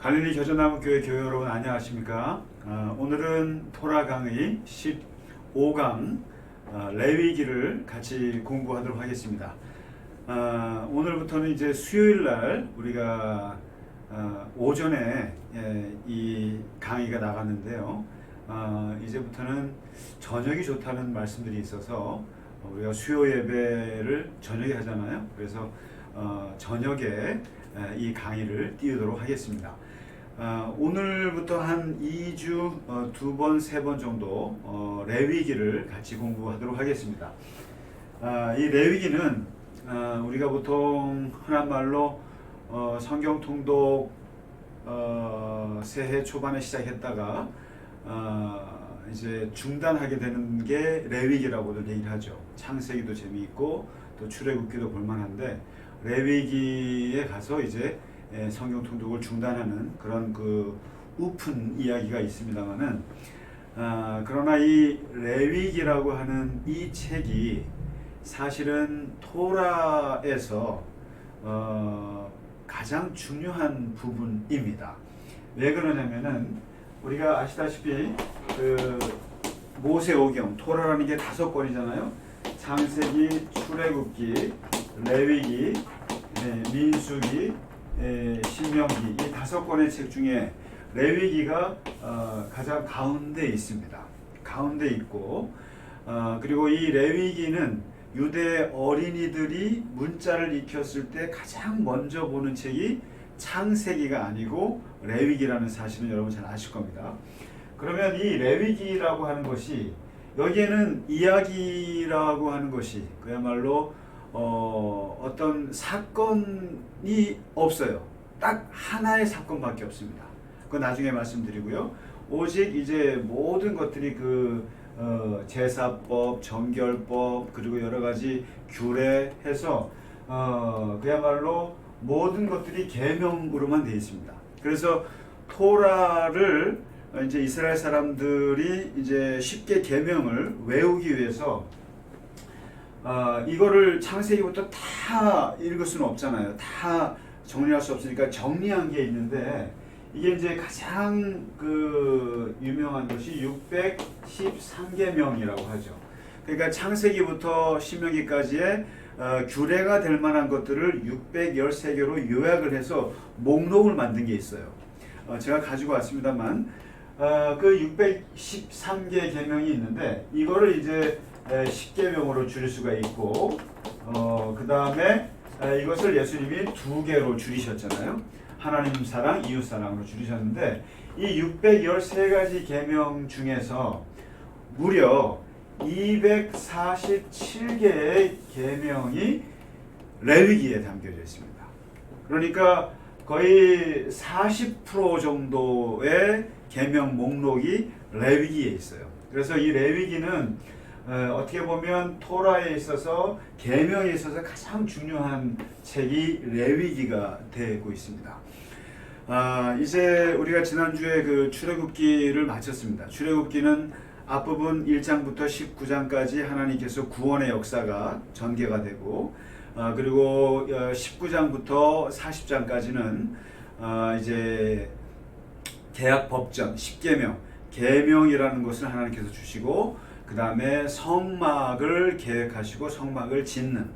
갈릴리 겨자나무 교회 여러분 안녕하십니까? 오늘은 토라 강의 15강 레위기를 같이 공부하도록 하겠습니다. 오늘부터는 이제 수요일날 우리가 오전에 이 강의가 나갔는데요. 이제부터는 저녁이 좋다는 말씀들이 있어서 우리가 수요 예배를 저녁에 하잖아요. 그래서 저녁에 이 강의를 띄우도록 하겠습니다. 오늘부터 한 2주 2번, 3번 정도 레위기를 같이 공부하도록 하겠습니다. 이 레위기는 우리가 보통 흔한 말로 성경 통독 새해 초반에 시작했다가 이제 중단하게 되는 게 레위기라고들 얘기를 하죠. 창세기도 재미있고 또 출애굽기도 볼만한데 레위기에 가서 이제 성경 통독을 중단하는 그런 그 우픈 이야기가 있습니다만은 그러나 이 레위기라고 하는 이 책이 사실은 토라에서 가장 중요한 부분입니다. 왜 그러냐면은 우리가 아시다시피 그 모세오경 토라라는 게 5권이잖아요. 창세기, 출애굽기, 레위기, 민수기, 신명기 이 5권의 책 중에 레위기가 가장 가운데 있습니다. 가운데 있고 그리고 이 레위기는 유대 어린이들이 문자를 익혔을 때 가장 먼저 보는 책이 창세기가 아니고 레위기라는 사실은 여러분 잘 아실 겁니다. 그러면 이 레위기라고 하는 것이 여기에는 이야기라고 하는 것이 그야말로 어떤 사건이 없어요. 딱 하나의 사건밖에 없습니다. 그건 나중에 말씀드리고요. 오직 이제 모든 것들이 그 제사법, 정결법 그리고 여러 가지 규례해서 그야말로 모든 것들이 계명으로만 되어 있습니다. 그래서 토라를 이제 이스라엘 사람들이 이제 쉽게 계명을 외우기 위해서 이거를 창세기부터 다 읽을 수는 없잖아요. 다 정리할 수 없으니까 정리한 게 있는데 이게 이제 가장 그 유명한 것이 613계명이라고 하죠. 그러니까 창세기부터 신명기까지의 규례가 될 만한 것들을 613개로 요약을 해서 목록을 만든 게 있어요. 제가 가지고 왔습니다만 그 613개 계명이 있는데 이거를 이제 10계명으로 줄일 수가 있고 그 다음에 이것을 예수님이 2개로 줄이셨잖아요. 하나님 사랑, 이웃 사랑으로 줄이셨는데 이 613가지 계명 중에서 무려 247개의 계명이 레위기에 담겨져 있습니다. 그러니까 거의 40% 정도의 계명 목록이 레위기에 있어요. 그래서 이 레위기는 어떻게 보면 토라에 있어서 계명에 있어서 가장 중요한 책이 레위기가 되고 있습니다. 이제 우리가 지난주에 그 출애굽기를 마쳤습니다. 출애굽기는 앞부분 1장부터 19장까지 하나님께서 구원의 역사가 전개가 되고 그리고 19장부터 40장까지는 이제 계약 법전 10계명 계명이라는 것을 하나님께서 주시고 그 다음에 성막을 계획하시고 성막을 짓는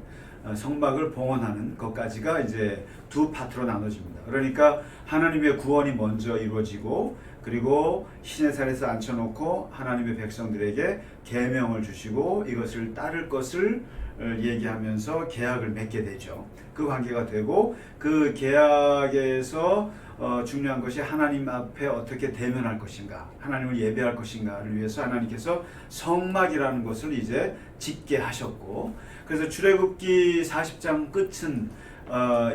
성막을 봉헌하는 것까지가 이제 두 파트로 나눠집니다. 그러니까 하나님의 구원이 먼저 이루어지고 그리고 시내산에서 앉혀놓고 하나님의 백성들에게 계명을 주시고 이것을 따를 것을 얘기하면서 계약을 맺게 되죠. 그 관계가 되고 그 계약에서 중요한 것이 하나님 앞에 어떻게 대면할 것인가, 하나님을 예배할 것인가를 위해서 하나님께서 성막이라는 것을 이제 짓게 하셨고, 그래서 출애굽기 40장 끝은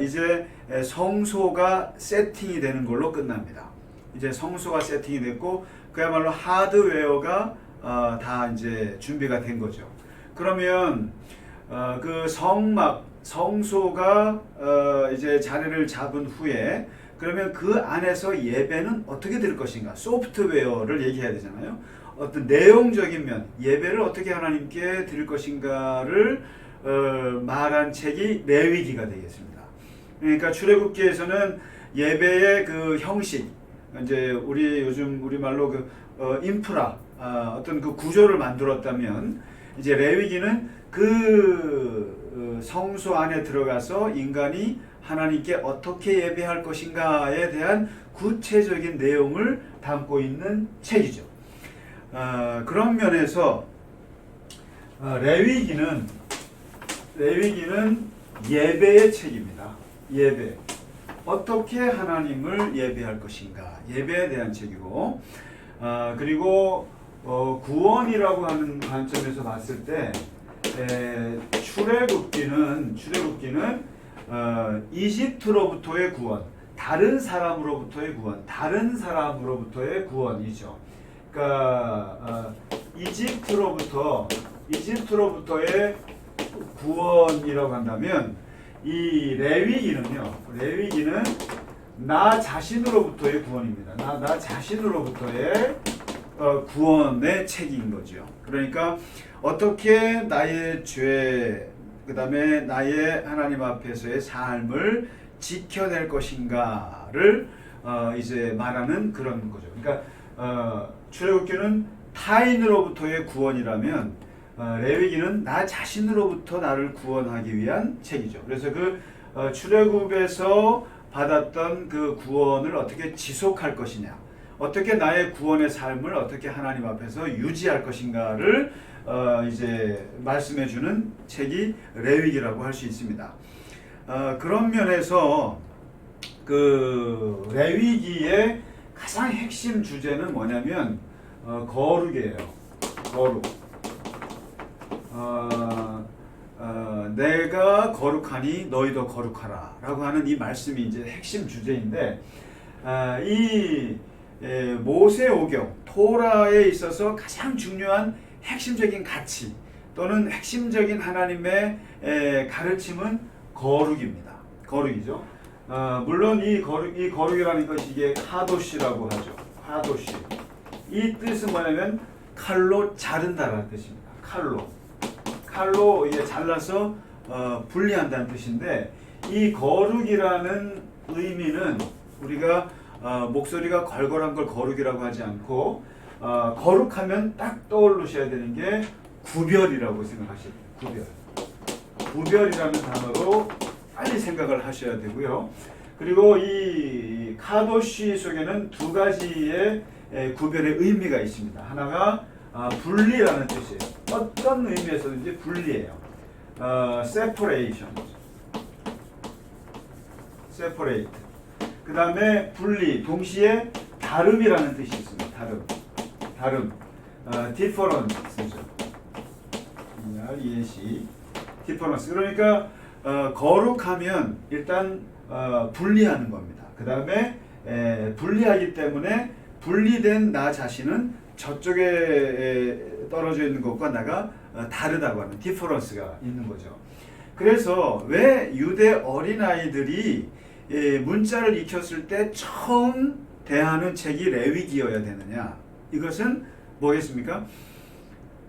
이제 성소가 세팅이 되는 걸로 끝납니다. 이제 성소가 세팅이 됐고 그야말로 하드웨어가 다 이제 준비가 된 거죠. 그러면 그 성소가 이제 자리를 잡은 후에 그러면 그 안에서 예배는 어떻게 될 것인가? 소프트웨어를 얘기해야 되잖아요. 어떤 내용적인 면, 예배를 어떻게 하나님께 드릴 것인가를 말한 책이 레위기가 되겠습니다. 그러니까 출애굽기에서는 예배의 그 형식, 이제 우리 요즘 우리말로 그 인프라, 어떤 그 구조를 만들었다면, 이제 레위기는 그 성소 안에 들어가서 인간이 하나님께 어떻게 예배할 것인가에 대한 구체적인 내용을 담고 있는 책이죠. 그런 면에서 레위기는 예배의 책입니다. 예배. 어떻게 하나님을 예배할 것인가. 예배에 대한 책이고, 그리고 구원이라고 하는 관점에서 봤을 때 출애굽기는 이집트로부터의 구원, 다른 사람으로부터의 구원이죠. 그러니까 이집트로부터의 구원이라고 한다면, 이 레위기는 나 자신으로부터의 구원입니다. 나 자신으로부터의 구원의 책인 거죠. 그러니까 어떻게 나의 죄, 그 다음에 나의 하나님 앞에서의 삶을 지켜낼 것인가를 이제 말하는 그런 거죠. 그러니까 출애굽기는 타인으로부터의 구원이라면 레위기는 나 자신으로부터 나를 구원하기 위한 책이죠. 그래서 그 출애굽에서 받았던 그 구원을 어떻게 지속할 것이냐, 어떻게 나의 구원의 삶을 어떻게 하나님 앞에서 유지할 것인가를 이제 말씀해주는 책이 레위기라고 할 수 있습니다. 그런 면에서 그 레위기의 가장 핵심 주제는 뭐냐면 거룩이에요. 거룩. 내가 거룩하니 너희도 거룩하라 라고 하는 이 말씀이 이제 핵심 주제인데, 이 모세오경 토라에 있어서 가장 중요한 핵심적인 가치 또는 핵심적인 하나님의 가르침은 거룩입니다. 거룩이죠. 물론 이 거룩이라는 것이 이게 카도시라고 하죠. 카도시. 이 뜻은 뭐냐면 칼로 자른다라는 뜻입니다. 칼로 이게 잘라서 분리한다는 뜻인데, 이 거룩이라는 의미는 우리가 목소리가 걸걸한 걸 거룩이라고 하지 않고, 거룩하면 딱 떠오르셔야 되는 게 구별이라고 생각하셔야 돼요. 구별이라는 단어로 빨리 생각을 하셔야 되고요. 그리고 이 카도시 속에는 두 가지의 구별의 의미가 있습니다. 하나가 분리라는 뜻이에요. 어떤 의미에서든지 분리해요. separation. 그 다음에 분리, 동시에 다름이라는 뜻이 있습니다. 다름. difference죠. difference. 그러니까 거룩하면 일단 분리하는 겁니다. 그 다음에 분리하기 때문에 분리된 나 자신은 저쪽에 떨어져 있는 것과 나가 다르다고 하는 디퍼런스가 있는 거죠. 그래서 왜 유대 어린아이들이 문자를 익혔을 때 처음 대하는 책이 레위기여야 되느냐? 이것은 뭐겠습니까?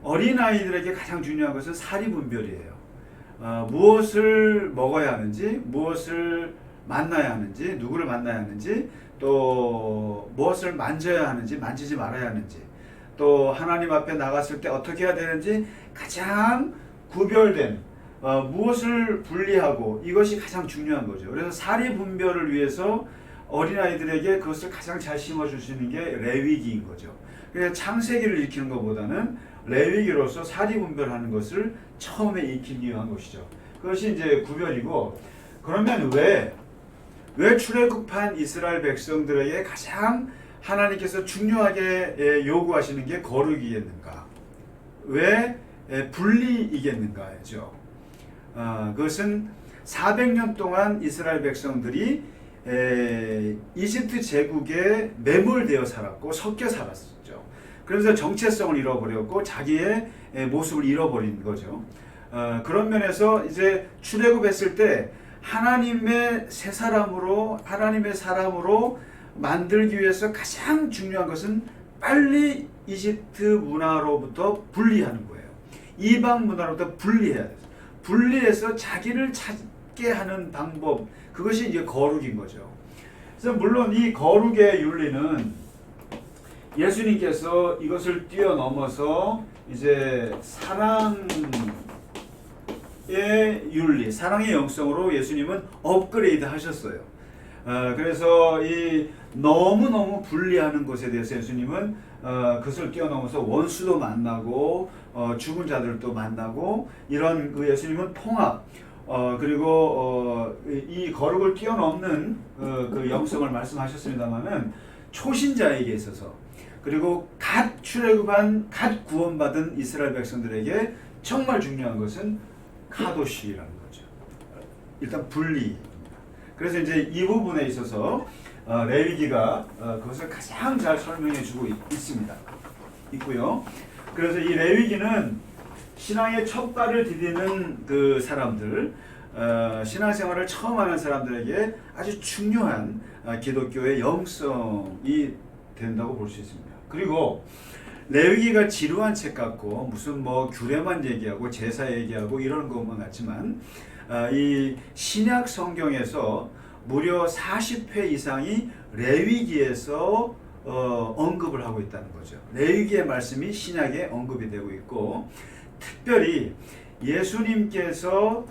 어린아이들에게 가장 중요한 것은 사리분별이에요. 무엇을 먹어야 하는지, 무엇을 만나야 하는지, 누구를 만나야 하는지, 또 무엇을 만져야 하는지, 만지지 말아야 하는지, 또 하나님 앞에 나갔을 때 어떻게 해야 되는지 가장 구별된 무엇을 분리하고, 이것이 가장 중요한 거죠. 그래서 사리 분별을 위해서 어린아이들에게 그것을 가장 잘 심어줄 수 있는 게 레위기인 거죠. 그래서 창세기를 익히는 것보다는 레위기로서 사리 분별하는 것을 처음에 익히기 위한 것이죠. 그것이 이제 구별이고, 그러면 왜 출애굽한 이스라엘 백성들에게 가장 하나님께서 중요하게 요구하시는 게 거룩이겠는가? 왜 분리이겠는가죠? 그것은 400년 동안 이스라엘 백성들이 이집트 제국에 매몰되어 살았고 섞여 살았었죠. 그래서 정체성을 잃어버렸고 자기의 모습을 잃어버린 거죠. 그런 면에서 이제 출애굽했을 때 하나님의 새 사람으로, 하나님의 사람으로 만들기 위해서 가장 중요한 것은 빨리 이집트 문화로부터 분리하는 거예요. 이방 문화로부터 분리해야 돼요. 분리해서 자기를 찾게 하는 방법, 그것이 이제 거룩인 거죠. 물론 이 거룩의 윤리는 예수님께서 이것을 뛰어넘어서 이제 사랑의 윤리, 사랑의 영성으로 예수님은 업그레이드 하셨어요. 그래서 이 너무너무 분리하는 것에 대해서 예수님은 그것을 뛰어넘어서 원수도 만나고 죽은 자들도 만나고 이런 그 예수님은 통합 그리고 이 거룩을 뛰어넘는 그 영성을 말씀하셨습니다마는 초신자에게 있어서 그리고 갓 출애굽한 갓 구원받은 이스라엘 백성들에게 정말 중요한 것은 카도시라는 거죠. 일단 분리. 그래서 이제 이 부분에 있어서 레위기가 그것을 가장 잘 설명해주고 있고요. 그래서 이 레위기는 신앙의 첫 발을 디디는 그 사람들, 신앙생활을 처음 하는 사람들에게 아주 중요한 기독교의 영성이 된다고 볼 수 있습니다. 그리고 레위기가 지루한 책 같고 무슨 뭐 규례만 얘기하고 제사 얘기하고 이런 것만 같지만 이 신약 성경에서 무려 40회 이상이 레위기에서 언급을 하고 있다는 거죠. 레위기의 말씀이 신약에 언급이 되고 있고 특별히 예수님께서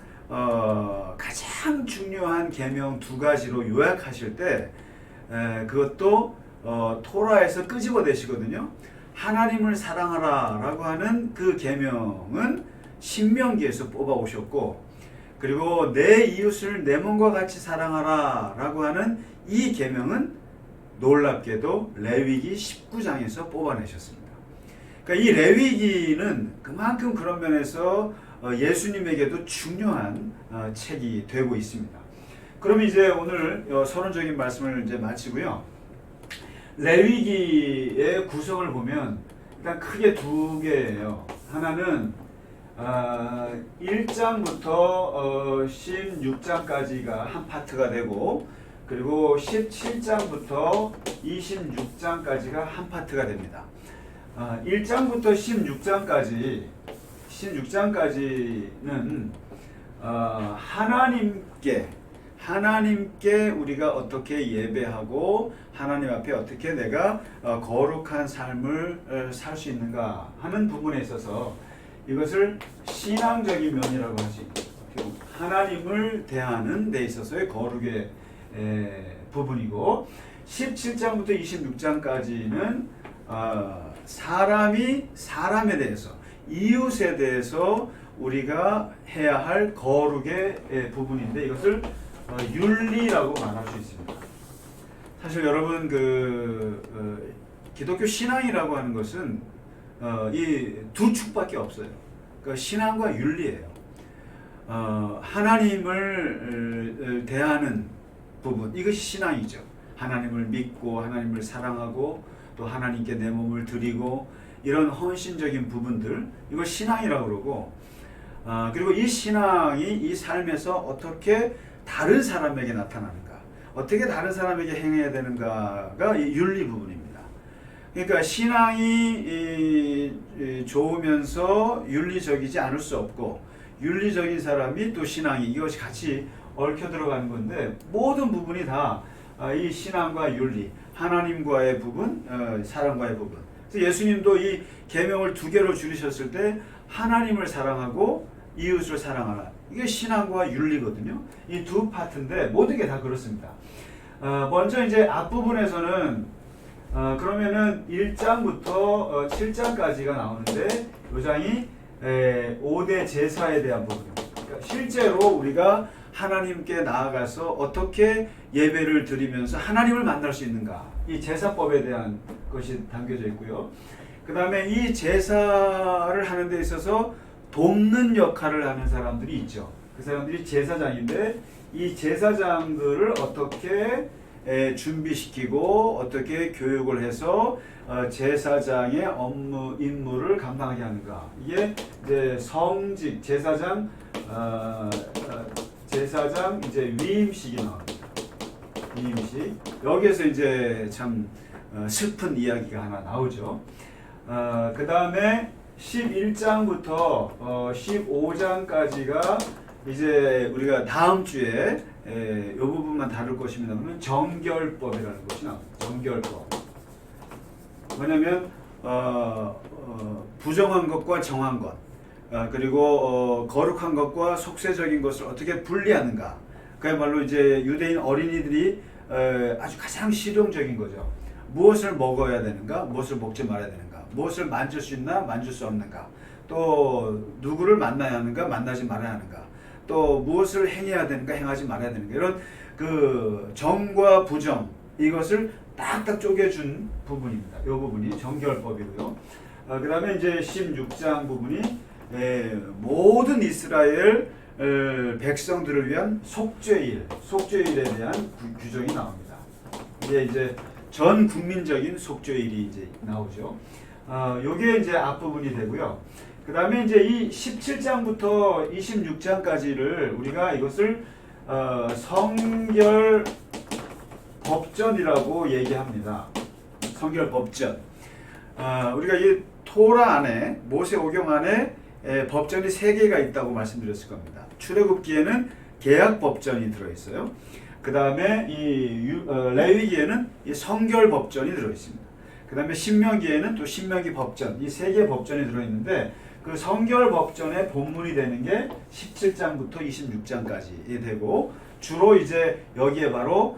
가장 중요한 계명 2가지로 요약하실 때 그것도 토라에서 끄집어내시거든요. 하나님을 사랑하라 라고 하는 그 계명은 신명기에서 뽑아오셨고 그리고 내 이웃을 내 몸과 같이 사랑하라 라고 하는 이 계명은 놀랍게도 레위기 19장에서 뽑아내셨습니다. 그러니까 이 레위기는 그만큼 그런 면에서 예수님에게도 중요한 책이 되고 있습니다. 그럼 이제 오늘 서론적인 말씀을 이제 마치고요. 레위기의 구성을 보면 일단 크게 2개예요. 하나는 1장부터 16장까지가 한 파트가 되고 그리고 17장부터 26장까지가 한 파트가 됩니다. 1장부터 16장까지는 하나님께 우리가 어떻게 예배하고 하나님 앞에 어떻게 내가 거룩한 삶을 살 수 있는가 하는 부분에 있어서 이것을 신앙적인 면이라고 할 수 있습니다. 하나님을 대하는 데 있어서의 거룩의 부분이고 17장부터 26장까지는 사람이 사람에 대해서 이웃에 대해서 우리가 해야 할 거룩의 부분인데 이것을 윤리라고 말할 수 있습니다. 사실 여러분 기독교 신앙이라고 하는 것은 이 2축밖에 없어요. 그러니까 신앙과 윤리예요. 하나님을 대하는 부분 이것이 신앙이죠. 하나님을 믿고 하나님을 사랑하고 또 하나님께 내 몸을 드리고 이런 헌신적인 부분들 이걸 신앙이라고 그러고 그리고 이 신앙이 이 삶에서 어떻게 다른 사람에게 나타나는가 어떻게 다른 사람에게 행해야 되는가가 이 윤리 부분입니다. 그러니까 신앙이 좋으면서 윤리적이지 않을 수 없고 윤리적인 사람이 또 신앙이 이것이 같이 얽혀 들어가는 건데 모든 부분이 다 이 신앙과 윤리 하나님과의 부분 사람과의 부분 그래서 예수님도 이 계명을 2개로 줄이셨을 때 하나님을 사랑하고 이웃을 사랑하라 이게 신앙과 윤리거든요. 이 2 파트인데 모든 게 다 그렇습니다. 먼저 이제 앞부분에서는 그러면은 1장부터 7장까지가 나오는데 이 장이 5대 제사에 대한 부분입니다. 그러니까 실제로 우리가 하나님께 나아가서 어떻게 예배를 드리면서 하나님을 만날 수 있는가 이 제사법에 대한 것이 담겨져 있고요. 그 다음에 이 제사를 하는 데 있어서 돕는 역할을 하는 사람들이 있죠. 그 사람들이 제사장인데 이 제사장들을 어떻게 준비시키고 어떻게 교육을 해서 제사장의 업무 임무를 감당하게 하는가 이게 이제 성직 제사장 이제 위임식이 나옵니다. 위임식 여기에서 이제 참 슬픈 이야기가 하나 나오죠. 그 다음에 11장부터 15장까지가 이제 우리가 다음 주에 이 부분만 다룰 것입니다만 정결법이라는 것이 나옵니다. 정결법. 뭐냐면 부정한 것과 정한 것, 그리고 거룩한 것과 속세적인 것을 어떻게 분리하는가. 그야말로 이제 유대인 어린이들이 아주 가장 실용적인 거죠. 무엇을 먹어야 되는가, 무엇을 먹지 말아야 되는가, 무엇을 만질 수 있나, 만질 수 없는가, 또 누구를 만나야 하는가, 만나지 말아야 하는가, 또 무엇을 행해야 되는가, 행하지 말아야 되는가, 이런 그 정과 부정, 이것을 딱딱 쪼개준 부분입니다. 이 부분이 정결법이고요. 그 다음에 이제 16장 부분이 모든 이스라엘 백성들을 위한 속죄일에 대한 규정이 나옵니다. 이제 전 국민적인 속죄일이 이제 나오죠. 요게 이제 앞부분이 되고요. 그 다음에 이제 이 17장부터 26장까지를 우리가 이것을 성결 법전이라고 얘기합니다. 성결 법전. 우리가 이 토라 안에, 모세오경 안에 법전이 3개가 있다고 말씀드렸을 겁니다. 출애굽기에는 계약 법전이 들어있어요. 그 다음에 레위기에는 이 성결 법전이 들어있습니다. 그 다음에 신명기에는 또 신명기 법전, 이 3개의 법전이 들어있는데 그 성결 법전의 본문이 되는 게 17장부터 26장까지 되고, 주로 이제 여기에 바로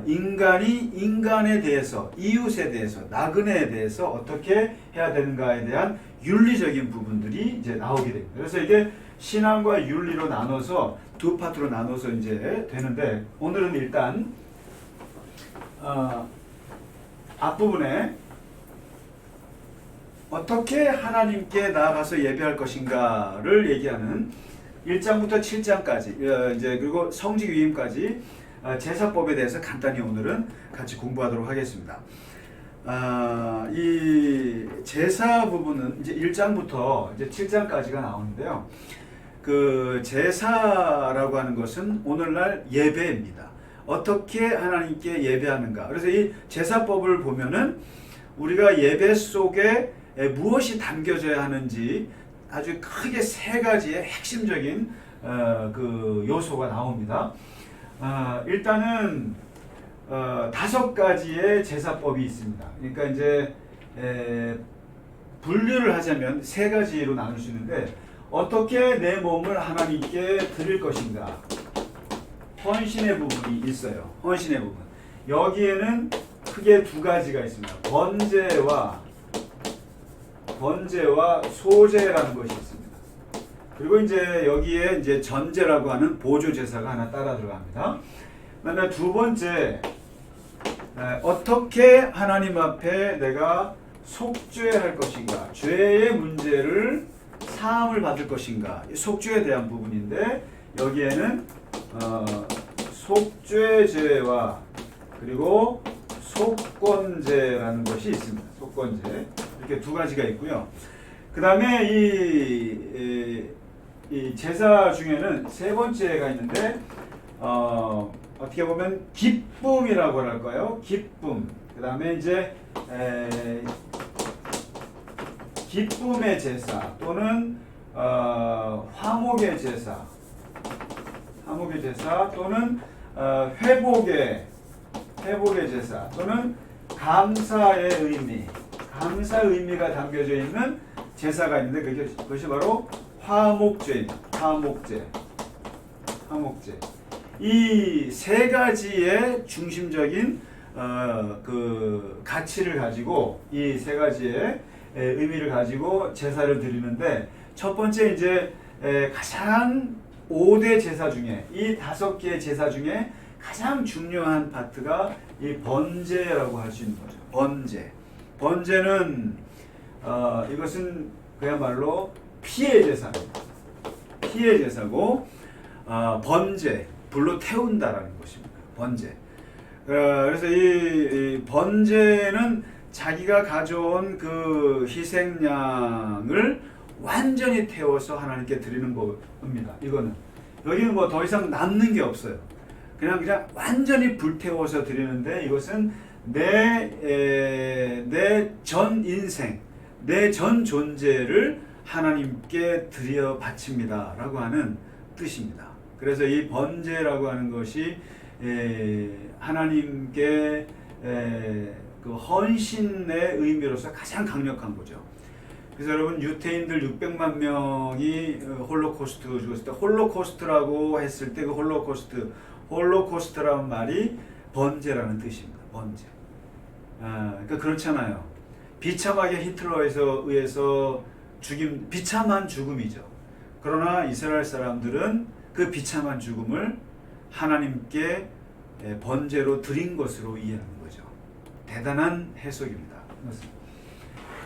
인간이 인간에 대해서, 이웃에 대해서, 나그네에 대해서 어떻게 해야 되는가에 대한 윤리적인 부분들이 이제 나오게 됩니다. 그래서 이게 신앙과 윤리로 나눠서 두 파트로 나눠서 이제 되는데, 오늘은 일단 앞부분에 어떻게 하나님께 나아가서 예배할 것인가를 얘기하는 1장부터 7장까지 이제 그리고 성직 위임까지 제사법에 대해서 간단히 오늘은 같이 공부하도록 하겠습니다. 이 제사 부분은 이제 1장부터 이제 7장까지가 나오는데요. 그 제사라고 하는 것은 오늘날 예배입니다. 어떻게 하나님께 예배하는가. 그래서 이 제사법을 보면은 우리가 예배 속에 무엇이 담겨져야 하는지 아주 크게 3가지의 핵심적인 그 요소가 나옵니다. 일단은 5가지의 제사법이 있습니다. 그러니까 이제 분류를 하자면 3가지로 나눌 수 있는데, 어떻게 내 몸을 하나님께 드릴 것인가, 헌신의 부분이 있어요. 헌신의 부분. 여기에는 크게 2가지가 있습니다. 번제와 소제라는 것이 있습니다. 그리고 이제 여기에 이제 전제라고 하는 보조 제사가 하나 따라 들어갑니다. 그다음에 2번째, 어떻게 하나님 앞에 내가 속죄할 것인가, 죄의 문제를 사함을 받을 것인가, 속죄에 대한 부분인데, 여기에는 속죄제와 그리고 속건제라는 것이 있습니다. 속건제, 이렇게 2가지가 있고요. 그 다음에 이 제사 중에는 3번째가 있는데, 어떻게 보면 기쁨이라고 할까요? 기쁨. 그 다음에 이제 기쁨의 제사 또는 화목의 제사 또는 회복의 제사 또는 감사의 의미가 담겨져 있는 제사가 있는데, 그것이 바로 화목제입니다. 화목제. 이 3가지의 중심적인 그 가치를 가지고, 이 3가지의 의미를 가지고 제사를 드리는데, 첫 번째 이제 가장 5대 제사 중에, 이 5개의 제사 중에 가장 중요한 파트가 이 번제라고 할 수 있는 거죠. 번제는 이것은 그야말로 피해 제사입니다. 피해 제사고, 번제, 불로 태운다라는 것입니다. 번제. 그래서 이 번제는 자기가 가져온 그 희생양을 완전히 태워서 하나님께 드리는 겁니다. 이거는 여기는 뭐 더 이상 남는 게 없어요. 그냥 완전히 불태워서 드리는데, 이것은 내 전 인생, 내 전 존재를 하나님께 드려 바칩니다 라고 하는 뜻입니다. 그래서 이 번제라고 하는 것이 하나님께 그 헌신의 의미로서 가장 강력한 거죠. 그래서 여러분 유태인들 600만 명이 홀로코스트 죽었을 때 홀로코스트라고 했을 때 그 홀로코스트라는 말이 번제라는 뜻입니다. 번제. 그러니까 그렇잖아요. 비참하게 히틀러에서 의해서 비참한 죽음이죠. 그러나 이스라엘 사람들은 그 비참한 죽음을 하나님께 번제로 드린 것으로 이해하는 거죠. 대단한 해석입니다.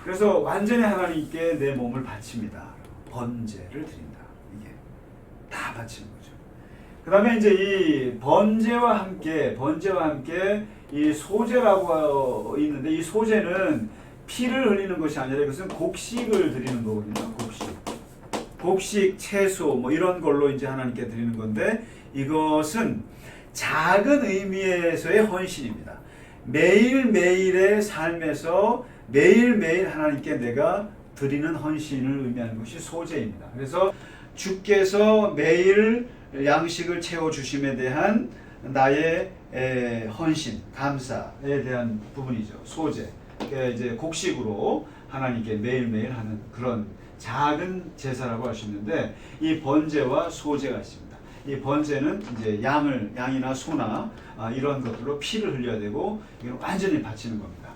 그래서 완전히 하나님께 내 몸을 바칩니다. 번제를 드린다. 이게 다 바치는 거죠. 그 다음에 이제 이 번제와 함께 이 소제라고 있는데, 이 소제는 피를 흘리는 것이 아니라 이것은 곡식을 드리는 거거든요. 곡식, 채소 뭐 이런 걸로 이제 하나님께 드리는 건데, 이것은 작은 의미에서의 헌신입니다. 매일매일의 삶에서 매일매일 하나님께 내가 드리는 헌신을 의미하는 것이 소제입니다. 그래서 주께서 매일 양식을 채워주심에 대한 나의 헌신, 감사에 대한 부분이죠. 소제. 그러니까 이제 곡식으로 하나님께 매일매일 하는 그런 작은 제사라고 할 수 있는데, 이 번제와 소제가 있습니다. 이 번제는 이제 양이나 소나 이런 것들로 피를 흘려야 되고, 이건 완전히 바치는 겁니다.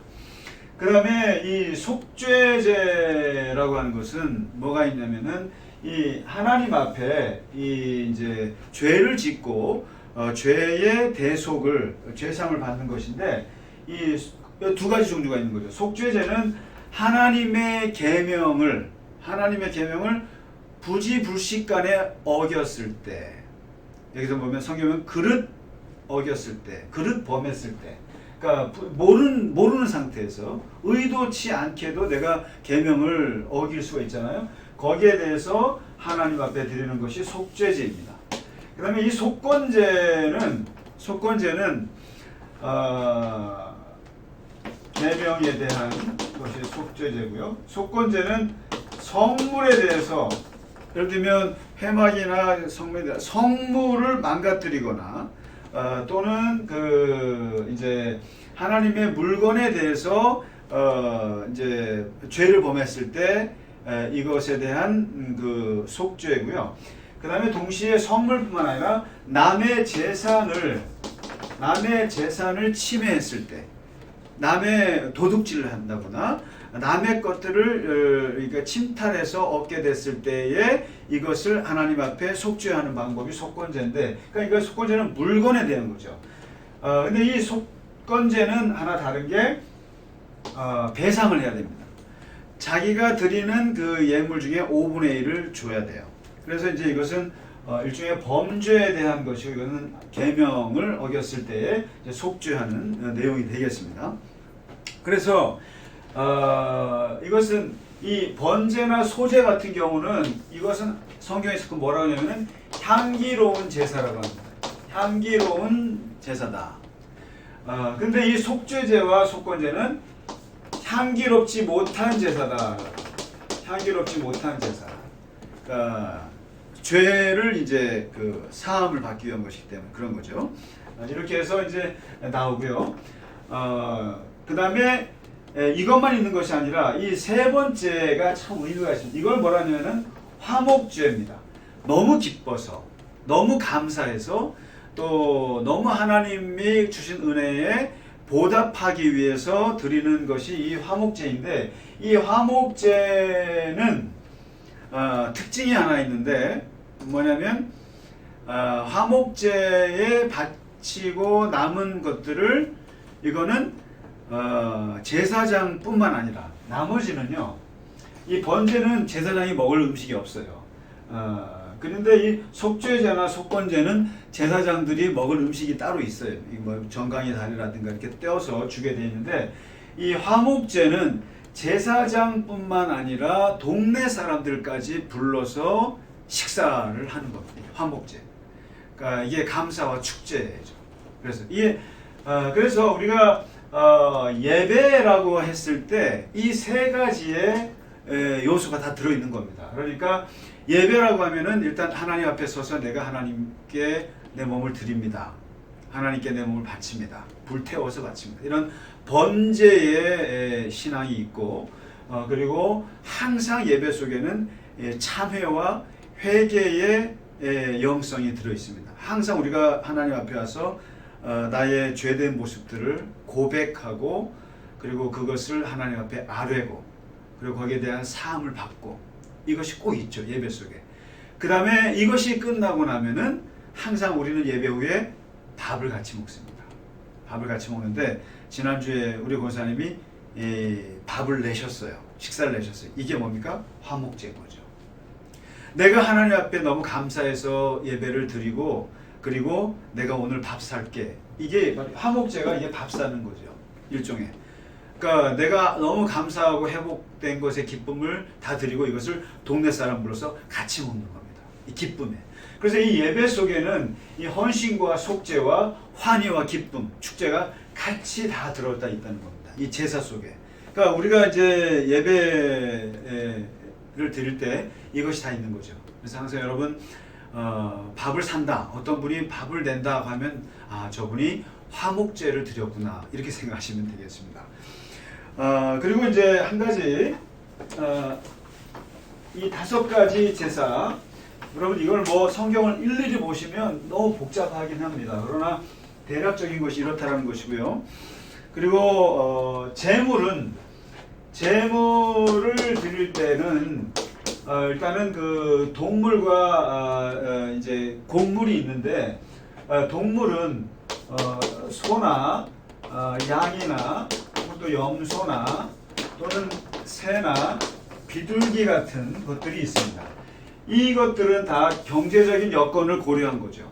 그 다음에 이 속죄제라고 하는 것은 뭐가 있냐면은, 이 하나님 앞에 이 이제 죄를 짓고 죄의 대속을, 죄상을 받는 것인데, 이 두 가지 종류가 있는 거죠. 속죄제는 하나님의 계명을 부지불식간에 어겼을 때, 여기서 보면 성경은 그릇 어겼을 때, 그릇 범했을 때, 그러니까 모르는 상태에서 의도치 않게도 내가 계명을 어길 수가 있잖아요. 거기에 대해서 하나님 앞에 드리는 것이 속죄제입니다. 그 다음에 이 속건제는 계명에 대한 것이 속죄제고요. 속건제는 성물에 대해서, 예를 들면 회막이나 성물을 망가뜨리거나 또는 이제 하나님의 물건에 대해서 이제 죄를 범했을 때 이것에 대한 그 속죄고요. 그 다음에 동시에 성물뿐만 아니라 남의 재산을 침해했을 때, 남의 도둑질을 한다거나 남의 것들을 그러니까 침탈해서 얻게 됐을 때에 이것을 하나님 앞에 속죄하는 방법이 속건제인데, 그러니까 이거 속건제는 물건에 대한 거죠. 근데 이 속건제는 하나 다른 게 배상을 해야 됩니다. 자기가 드리는 그 예물 중에 5분의 1을 줘야 돼요. 그래서 이제 이것은 일종의 범죄에 대한 것이고, 이거는 계명을 어겼을 때에 이제 속죄하는 내용이 되겠습니다. 그래서 이것은 이 번제나 소제 같은 경우는, 이것은 성경에서 뭐라고 하냐면은 향기로운 제사라고 합니다. 향기로운 제사다. 근데 이 속죄제와 속건제는 향기롭지 못한 제사다. 향기롭지 못한 제사. 그러니까 죄를 이제 그 사함을 받기 위한 것이기 때문에 그런 거죠. 이렇게 해서 이제 나오고요. 그 다음에 이것만 있는 것이 아니라 이 세 번째가 참 의미가 있습니다. 이걸 뭐라냐면은 화목제입니다. 너무 기뻐서, 너무 감사해서, 또 너무 하나님이 주신 은혜에 보답하기 위해서 드리는 것이 이 화목제인데, 이 화목제는 특징이 하나 있는데, 뭐냐면 화목제에 바치고 남은 것들을, 이거는 제사장뿐만 아니라 나머지는요, 이 번제는 제사장이 먹을 음식이 없어요. 그런데 이 속죄제나 속건제는 제사장들이 먹을 음식이 따로 있어요. 뭐 정강이 다리라든가 이렇게 떼어서 주게 되어 있는데, 이 화목제는 제사장뿐만 아니라 동네 사람들까지 불러서 식사를 하는 겁니다. 화목제. 그러니까 이게 감사와 축제죠. 그래서 우리가 예배라고 했을 때 이 세 가지의 요소가 다 들어있는 겁니다. 그러니까 예배라고 하면은 일단 하나님 앞에 서서 내가 하나님께 내 몸을 드립니다. 하나님께 내 몸을 바칩니다. 불태워서 바칩니다. 이런 번제의 신앙이 있고 그리고 항상 예배 속에는 참회와 회개의 영성이 들어있습니다. 항상 우리가 하나님 앞에 와서 나의 죄된 모습들을 고백하고 그리고 그것을 하나님 앞에 아뢰고 그리고 거기에 대한 사함을 받고 이것이 꼭 있죠. 예배 속에. 그 다음에 이것이 끝나고 나면은 항상 우리는 예배 후에 밥을 같이 먹습니다. 밥을 같이 먹는데 지난주에 우리 권사님이 밥을 내셨어요. 식사를 내셨어요. 이게 뭡니까? 화목제인 거죠. 내가 하나님 앞에 너무 감사해서 예배를 드리고 그리고 내가 오늘 밥 살게. 이게 화목제가 이게 밥 사는 거죠. 일종의. 그러니까 내가 너무 감사하고 회복된 것의 기쁨을 다 드리고 이것을 동네 사람 불러서 같이 먹는 겁니다. 이 기쁨에. 그래서 이 예배 속에는 이 헌신과 속죄와 환희와 기쁨, 축제가 같이 다 들어있다 있다는 겁니다. 이 제사 속에. 그러니까 우리가 이제 예배를 드릴 때 이것이 다 있는 거죠. 그래서 항상 여러분 밥을 산다. 어떤 분이 밥을 낸다 하면 저분이 화목제를 드렸구나 이렇게 생각하시면 되겠습니다. 그리고 이제 한 가지 이 5가지 제사 여러분 이걸 뭐 성경을 일일이 보시면 너무 복잡하긴 합니다. 그러나 대략적인 것이 이렇다라는 것이고요. 그리고 재물을 드릴 때는 일단은 그 동물과 이제 곡물이 있는데 동물은 소나 양이나 또 염소나 또는 새나 비둘기 같은 것들이 있습니다. 이것들은 다 경제적인 여건을 고려한 거죠.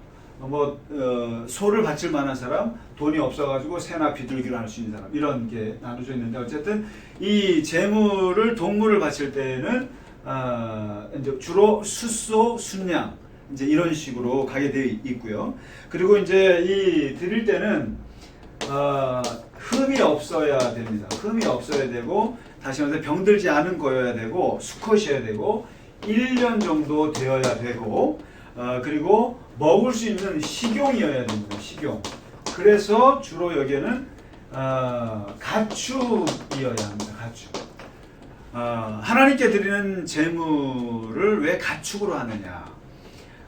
소를 바칠 만한 사람, 돈이 없어가지고 새나 비둘기를 할 수 있는 사람, 이런 게 나눠져 있는데 어쨌든 이 재물을 동물을 바칠 때는 이제 주로 숫소, 순양 이제 이런 식으로 가게 되어 있고요. 그리고 이제 이 드릴 때는 흠이 없어야 됩니다. 흠이 없어야 되고 다시 말해서 병들지 않은 거여야 되고 수컷이어야 되고 1년 정도 되어야 되고 그리고 먹을 수 있는 식용이어야 됩니다. 식용. 그래서 주로 여기에는 가축이어야 합니다. 가축. 하나님께 드리는 제물을 왜 가축으로 하느냐.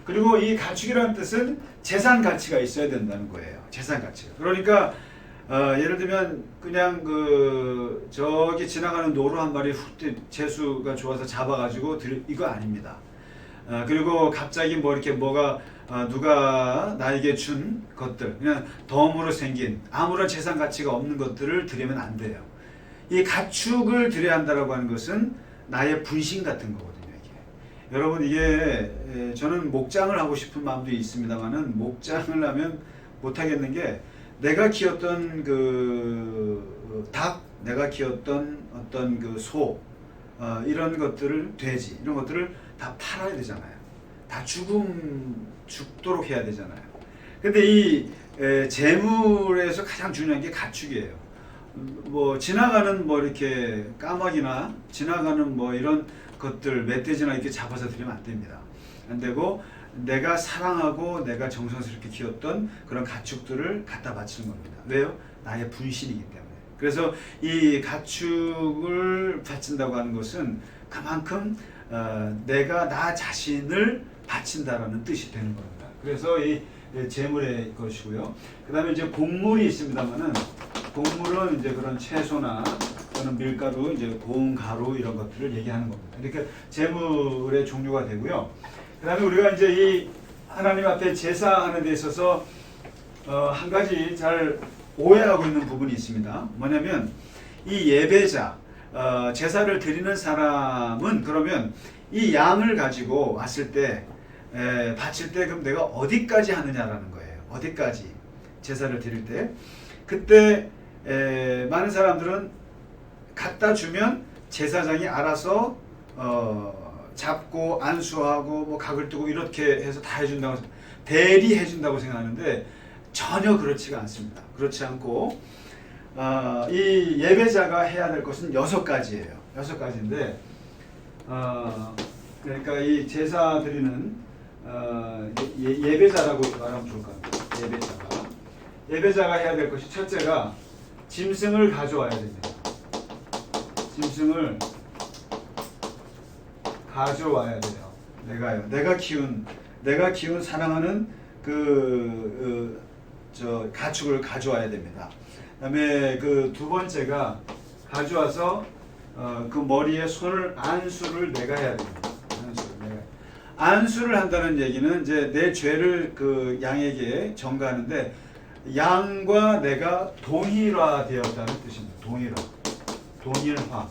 그리고 이 가축이라는 뜻은 재산 가치가 있어야 된다는 거예요. 재산 가치가. 그러니까 예를 들면 그냥 저기 지나가는 노루 한 마리 재수가 좋아서 잡아가지고 이거 아닙니다. 그리고 갑자기 뭐가 누가 나에게 준 것들 그냥 덤으로 생긴 아무런 재산 가치가 없는 것들을 드리면 안 돼요. 이 가축을 드려야 한다라고 하는 것은 나의 분신 같은 거거든요. 이게. 여러분 이게 저는 목장을 하고 싶은 마음도 있습니다만은 목장을 하면 못하겠는 게 내가 키웠던 닭, 내가 키웠던 어떤 소, 이런 것들을 돼지 이런 것들을 다 팔아야 되잖아요. 다 죽도록 해야 되잖아요. 근데 이 재물에서 가장 중요한 게 가축이에요. 지나가는 이렇게 까마귀나 지나가는 이런 것들 멧돼지나 이렇게 잡아서 드리면 안 됩니다. 안 되고 내가 사랑하고 내가 정성스럽게 키웠던 그런 가축들을 갖다 바치는 겁니다. 왜요? 나의 분신이기 때문에. 그래서 이 가축을 바친다고 하는 것은 그만큼 내가 나 자신을 바친다라는 뜻이 되는 겁니다. 그래서 이 재물의 것이고요. 그 다음에 이제 곡물이 있습니다만은 곡물은 이제 그런 채소나 또는 밀가루, 이제 고운 가루 이런 것들을 얘기하는 겁니다. 이렇게 재물의 종류가 되고요. 그 다음에 우리가 이제 이 하나님 앞에 제사하는 데 있어서 한 가지 잘 오해하고 있는 부분이 있습니다. 뭐냐면 이 예배자, 제사를 드리는 사람은 그러면 이 양을 가지고 왔을 때 바칠 때 그럼 내가 어디까지 하느냐라는 거예요. 어디까지 제사를 드릴 때 그때 많은 사람들은 갖다 주면 제사장이 알아서 잡고 안수하고 각을 뜨고 이렇게 해서 다 해준다고 대리해준다고 생각하는데 전혀 그렇지가 않습니다. 그렇지 않고 이 예배자가 해야 될 것은 6가지예요. 6가지인데 그러니까 이 제사 드리는 예배자라고 말하면 좋을까요? 예배자가 해야 될 것이 첫째가 짐승을 가져와야 됩니다. 짐승을 가져와야 돼요. 내가 키운 사랑하는 가축을 가져와야 됩니다. 그다음에 그 두 번째가 가져와서 그 머리에 안수를 내가 해야 됩니다. 안수를 한다는 얘기는 이제 내 죄를 그 양에게 전가하는데 양과 내가 동일화되었다는 뜻입니다. 동일화.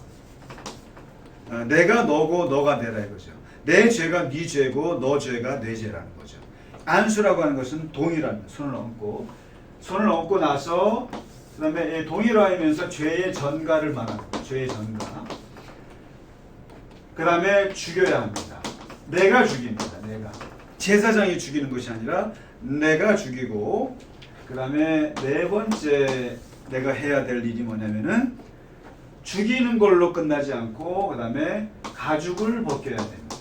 내가 너고 너가 내라 이거죠. 내 죄가 네 죄고 너 죄가 내 죄라는 거죠. 안수라고 하는 것은 동일한 손을 얹고 나서 그다음에 동일화하면서 죄의 전가를 말하는 거예요. 죄의 전가. 그다음에 죽여야 합니다. 내가 죽입니다. 제사장이 죽이는 것이 아니라 내가 죽이고 그다음에 네 번째 내가 해야 될 일이 뭐냐면은 죽이는 걸로 끝나지 않고 그다음에 가죽을 벗겨야 됩니다.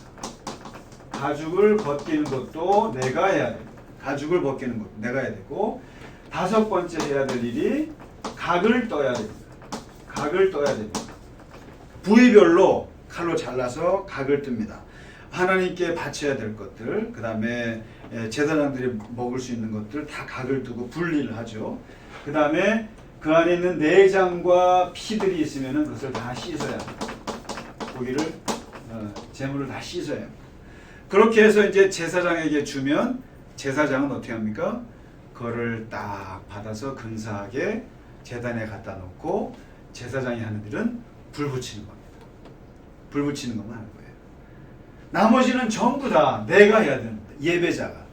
가죽을 벗기는 것도 내가 해야 됩니다. 가죽을 벗기는 것도 내가 해야 되고 다섯 번째 해야 될 일이 각을 떠야 됩니다. 부위별로 칼로 잘라서 각을 뜹니다. 하나님께 바쳐야 될 것들, 그 다음에 제사장들이 먹을 수 있는 것들 다 각을 뜨고 분리를 하죠. 그 다음에 그 안에 있는 내장과 피들이 있으면 그것을 다 씻어야 합니다. 고기를, 재물을 다 씻어야 합니다. 그렇게 해서 이제 제사장에게 주면 제사장은 어떻게 합니까? 그거를 딱 받아서 근사하게 제단에 갖다 놓고 제사장이 하는 일은 불 붙이는 겁니다. 불 붙이는 것만 하는 거예요. 나머지는 전부 다 내가 해야 됩니다. 예배자가.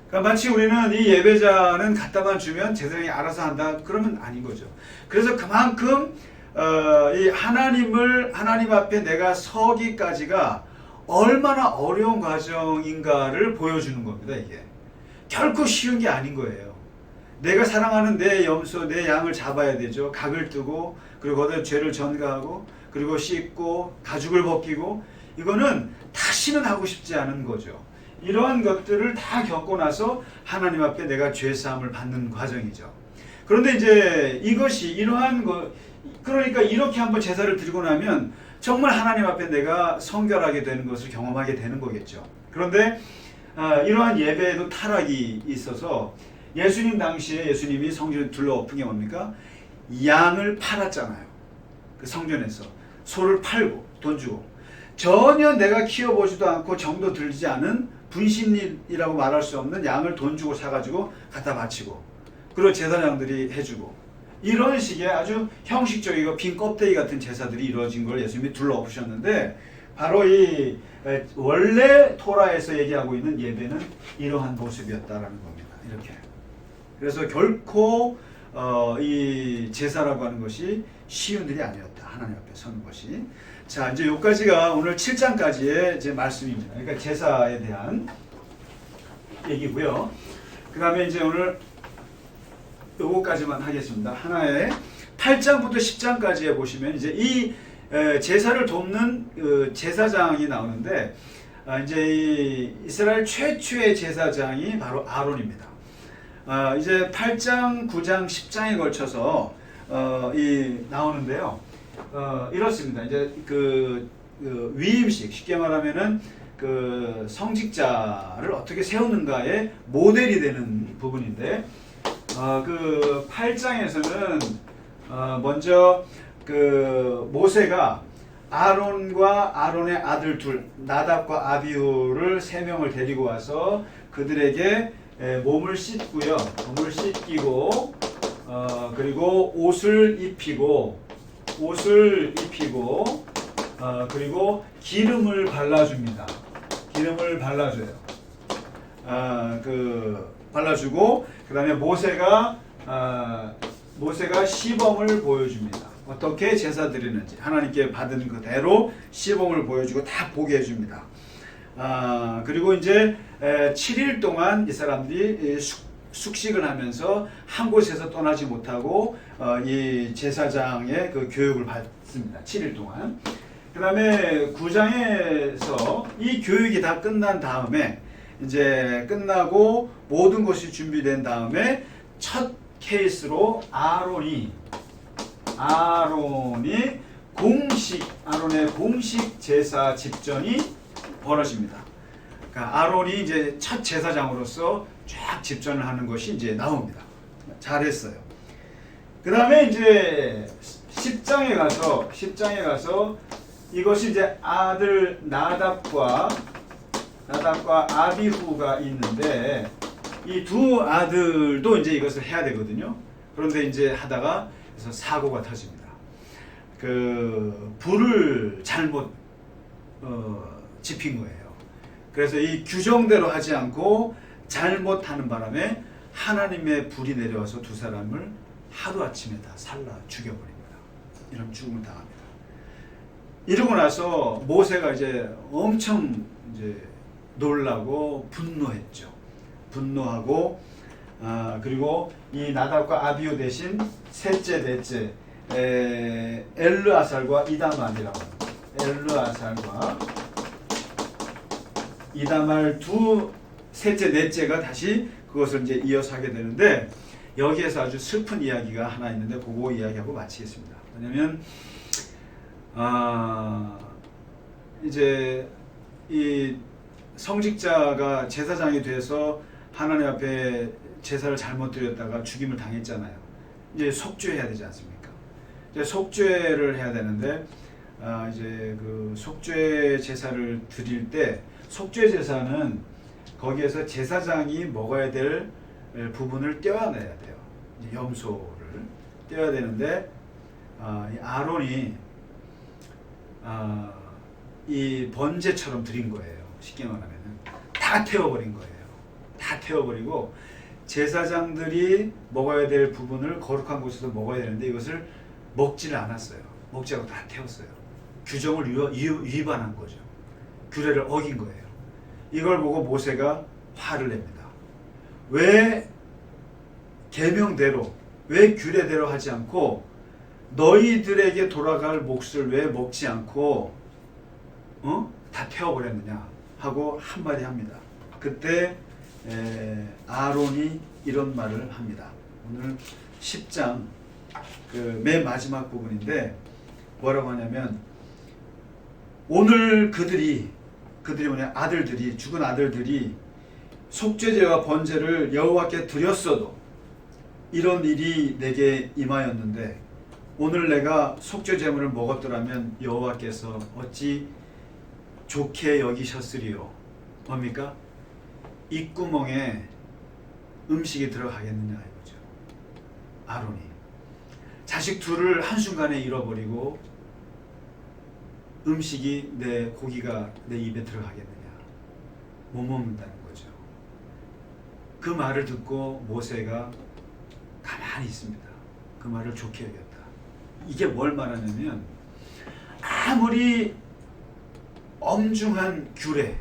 그러니까 마치 우리는 이 예배자는 갖다만 주면 제사장이 알아서 한다. 그러면 아닌 거죠. 그래서 그만큼 이 하나님 앞에 내가 서기까지가 얼마나 어려운 과정인가를 보여주는 겁니다. 이게 결코 쉬운 게 아닌 거예요. 내가 사랑하는 내 염소, 내 양을 잡아야 되죠. 각을 뜨고 그리고 거기다 죄를 전가하고 그리고 씻고 가죽을 벗기고 이거는 다시는 하고 싶지 않은 거죠. 이러한 것들을 다 겪고 나서 하나님 앞에 내가 죄사함을 받는 과정이죠. 그런데 이제 그러니까 이렇게 한번 제사를 드리고 나면 정말 하나님 앞에 내가 성결하게 되는 것을 경험하게 되는 거겠죠. 그런데 이러한 예배에도 타락이 있어서 예수님 당시에 예수님이 성전에 둘러엎은 게 뭡니까? 양을 팔았잖아요. 그 성전에서 소를 팔고 돈 주고 전혀 내가 키워보지도 않고 정도 들지 않은 분신이라고 말할 수 없는 양을 돈 주고 사가지고 갖다 바치고 그리고 제사장들이 해주고 이런 식의 아주 형식적이고 빈 껍데기 같은 제사들이 이루어진 걸 예수님이 둘러엎으셨는데 바로 이 원래 토라에서 얘기하고 있는 예배는 이러한 모습이었다라는 겁니다. 이렇게. 그래서 결코 이 제사라고 하는 것이 쉬운 일이 아니었다. 하나님 앞에 서는 것이. 자, 이제 여기까지가 오늘 7장까지의 이제 말씀입니다. 그러니까 제사에 대한 얘기고요. 그 다음에 이제 오늘 요거까지만 하겠습니다. 하나의 8장부터 10장까지에 보시면 이제 이 제사를 돕는 제사장이 나오는데 이제 이 이스라엘 최초의 제사장이 바로 아론입니다. 이제 8장, 9장, 10장에 걸쳐서 나오는데요. 이렇습니다. 이제 위임식, 쉽게 말하면은 그 성직자를 어떻게 세우는가의 모델이 되는 부분인데, 그 8장에서는 먼저 그 모세가 아론과 아론의 아들 둘, 나답과 아비후를 3명을 데리고 와서 그들에게 몸을 씻고요. 몸을 씻기고 그리고 옷을 입히고 그리고 기름을 발라줍니다. 기름을 발라줘요. 발라주고 그다음에 모세가 시범을 보여줍니다. 어떻게 제사 드리는지 하나님께 받은 그대로 시범을 보여주고 다 보게 해줍니다. 그리고 이제 7일 동안 이 사람들이 숙식을 하면서 한 곳에서 떠나지 못하고 이 제사장의 그 교육을 받습니다. 7일 동안. 그 다음에 9장에서 이 교육이 다 끝난 다음에 이제 끝나고 모든 것이 준비된 다음에 첫 케이스로 아론이 아론의 공식 제사 집전이 벌어집니다. 그러니까 아론이 이제 첫 제사장으로서 쫙 집전을 하는 것이 이제 나옵니다. 잘했어요. 그 다음에 이제 10장에 가서 이것이 이제 아들 나답과 아비후가 있는데 이 두 아들도 이제 이것을 해야 되거든요. 그런데 이제 하다가 그래서 사고가 터집니다. 그 불을 잘못 지핀 거예요. 그래서 이 규정대로 하지 않고 잘못하는 바람에 하나님의 불이 내려와서 두 사람을 하루아침에 다 살라 죽여버립니다. 이런 죽음을 당합니다. 이러고 나서 모세가 이제 엄청 이제 놀라고 분노했죠. 분노하고 그리고 이 나답과 아비후 대신 셋째, 넷째 엘르아살과 이다말이라고 합니다. 엘르아살과 이다말 두 셋째, 넷째가 다시 그것을 이제 이어서 하게 되는데 여기에서 아주 슬픈 이야기가 하나 있는데 그거 이야기하고 마치겠습니다. 왜냐면 이제 이 성직자가 제사장이 돼서 하나님 앞에 제사를 잘못 드렸다가 죽임을 당했잖아요. 이제 속죄해야 되지 않습니까? 이제 속죄를 해야 되는데 이제 그 속죄 제사를 드릴 때 속죄 제사는 거기에서 제사장이 먹어야 될 부분을 떼어내야 돼요. 이제 염소를 떼어야 되는데 이 아론이 이 번제처럼 드린 거예요. 쉽게 말하면은 다 태워버린 거예요. 다 태워버리고 제사장들이 먹어야 될 부분을 거룩한 곳에서 먹어야 되는데 이것을 먹지를 않았어요. 먹지 않고 다 태웠어요. 규정을 위반한 거죠. 규례를 어긴 거예요. 이걸 보고 모세가 화를 냅니다. 왜 계명대로, 왜 규례대로 하지 않고 너희들에게 돌아갈 몫을 왜 먹지 않고 다 태워버렸느냐 하고 한마디 합니다. 그때 아론이 이런 말을 합니다. 오늘 10장 그 맨 마지막 부분인데 뭐라고 하냐면 오늘 그들이 뭐냐 아들들이 죽은 아들들이 속죄제와 번제를 여호와께 드렸어도 이런 일이 내게 임하였는데 오늘 내가 속죄 제물을 먹었더라면 여호와께서 어찌 좋게 여기셨으리요. 뭡니까? 입구멍에 음식이 들어가겠느냐 이거죠. 아론이 자식 둘을 한순간에 잃어버리고 음식이 고기가 내 입에 들어가겠느냐. 못 먹는다는 거죠. 그 말을 듣고 모세가 가만히 있습니다. 그 말을 좋게 여겼다. 이게 뭘 말하냐면 아무리 엄중한 규례,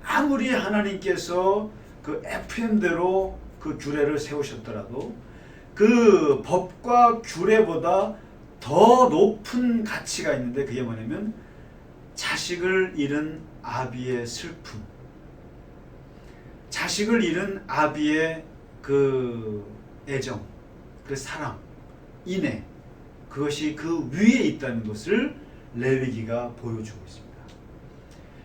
아무리 하나님께서 그 FM대로 그 규례를 세우셨더라도 그 법과 규례보다 더 높은 가치가 있는데 그게 뭐냐면 자식을 잃은 아비의 슬픔, 자식을 잃은 아비의 그 애정, 그 사랑, 인애, 그것이 그 위에 있다는 것을 레위기가 보여주고 있습니다.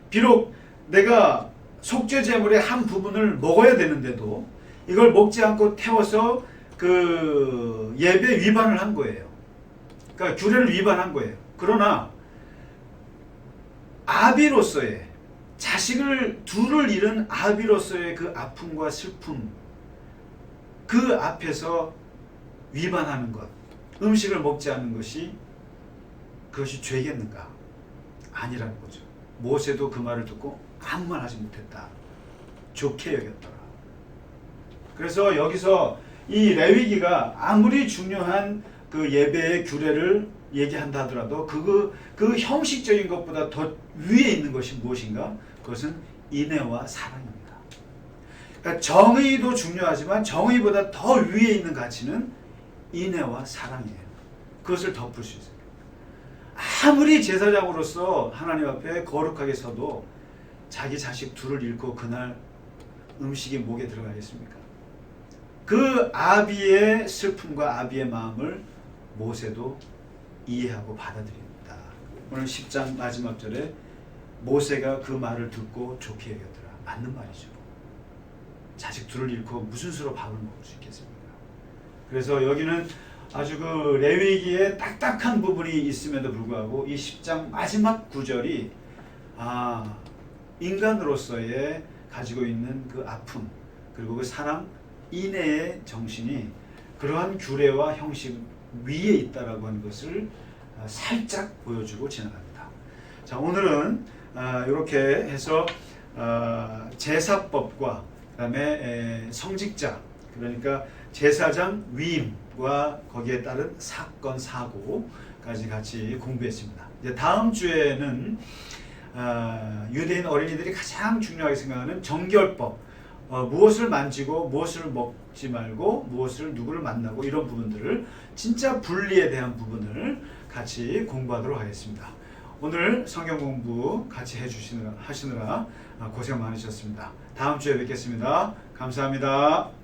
비록 내가 속죄 제물의 한 부분을 먹어야 되는데도 이걸 먹지 않고 태워서 그 예배 위반을 한 거예요. 그러니까 규례를 위반한 거예요. 그러나 아비로서의 자식을 둘을 잃은 아비로서의 그 아픔과 슬픔, 그 앞에서 위반하는 것, 음식을 먹지 않는 것이 그것이 죄겠는가? 아니라는 거죠. 모세도 그 말을 듣고 아무 말 하지 못했다. 좋게 여겼더라. 그래서 여기서 이 레위기가 아무리 중요한 그 예배의 규례를 얘기한다 하더라도 그 형식적인 것보다 더 위에 있는 것이 무엇인가? 그것은 인애와 사랑입니다. 그러니까 정의도 중요하지만 정의보다 더 위에 있는 가치는 인애와 사랑이에요. 그것을 덮을 수 있어요. 아무리 제사장으로서 하나님 앞에 거룩하게 서도 자기 자식 둘을 잃고 그날 음식이 목에 들어가겠습니까? 그 아비의 슬픔과 아비의 마음을 모세도 이해하고 받아들입니다. 오늘 10장 마지막 절에 모세가 그 말을 듣고 좋게 여겼더라. 맞는 말이죠. 자식 둘을 잃고 무슨 수로 밥을 먹을 수 있겠습니까? 그래서 여기는 아주 그 레위기에 딱딱한 부분이 있음에도 불구하고 이 10장 마지막 구절이 인간으로서의 가지고 있는 그 아픔 그리고 그 사랑 인애의 정신이 그러한 규례와 형식 위에 있다라고 하는 것을 살짝 보여주고 지나갑니다. 자, 오늘은 이렇게 해서 제사법과 그다음에 성직자 그러니까 제사장 위임과 거기에 따른 사건 사고까지 같이 공부했습니다. 이제 다음 주에는 유대인 어린이들이 가장 중요하게 생각하는 정결법, 무엇을 만지고 무엇을 먹지 말고 무엇을 누구를 만나고 이런 부분들을 진짜 분리에 대한 부분을 같이 공부하도록 하겠습니다. 오늘 성경 공부 같이 하시느라 고생 많으셨습니다. 다음 주에 뵙겠습니다. 감사합니다.